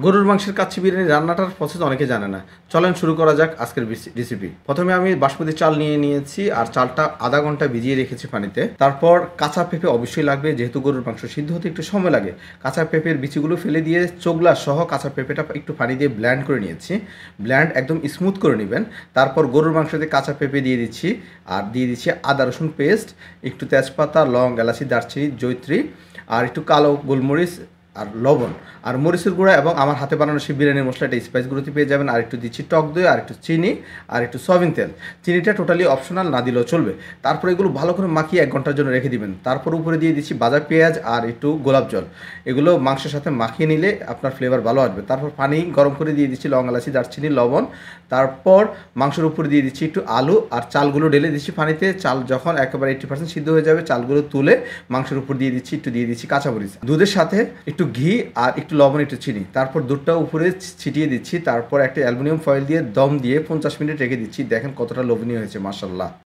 গরুর মাংসের কাচ্চি বিরিয়ানি রান্নাটার প্রসেস অনেকে জানে না। চলেন শুরু করা যাক আজকের রেসিপি। প্রথমে আমি বাসমতি চাল নিয়ে নিয়েছি আর চালটা আধা ঘন্টা ভিজিয়ে রেখেছি পানিতে। তারপর কাঁচা পেঁপে অবশ্যই লাগবে, যেহেতু গরুর মাংস সিদ্ধ হতে একটু সময় লাগে। কাঁচা পেঁপের বিচিগুলো ফেলে দিয়ে চোগলা সহ কাঁচা পেঁপেটা একটু পানি দিয়ে ব্ল্যান্ড করে নিয়েছি। ব্ল্যান্ড একদম স্মুথ করে নেবেন। তারপর গরুর মাংসতে কাঁচা পেঁপে দিয়ে দিচ্ছি আর দিয়ে দিচ্ছি আদা রসুন পেস্ট, একটু তেজপাতা, লং, এলাচি, দারচিনি, জয়ত্রী আর একটু কালো গোলমরিচ আর লবণ আর মরিচের গুঁড়া এবং আমার হাতে বানানো সেই বিরিয়ানির মশলাটা স্পাইসগুলোতে পেয়ে যাবেন। আর একটু দিচ্ছি টক দই আর একটু চিনি আর একটু সয়াবিন তেল। চিনিটা টোটালি অপশনাল, না দিলেও চলবে। তারপর এগুলো ভালো করে মাখিয়ে 1 ঘন্টার জন্য রেখে দিবেন। তারপর উপরে দিয়ে দিচ্ছি ভাজা পেঁয়াজ আর একটু গোলাপ জল। এগুলো মাংসের সাথে মাখিয়ে নিলে আপনার ফ্লেভার ভালো আসবে। তারপর পানি গরম করে দিয়ে দিচ্ছি লং, এলাচি, দারচিনি, লবণ। তারপর মাংসের উপরে দিয়ে দিচ্ছি একটু আলু আর চালগুলো ঢেলে দিচ্ছি পানিতে। চাল যখন একেবারে 80% সিদ্ধ হয়ে যাবে, চালগুলো তুলে মাংসের উপর দিয়ে দিচ্ছি কাঁচামরিচ, দুধের সাথে একটু ঘি আর একটু লবণ, একটু চিনি। তারপর দুধটা উপরে ছিটিয়ে দিচ্ছি। তারপর একটা অ্যালুমিনিয়াম ফয়েল দিয়ে দম দিয়ে 50 মিনিট রেখে দিচ্ছি। দেখেন কতটা লোভনীয় হয়েছে, মাশাআল্লাহ।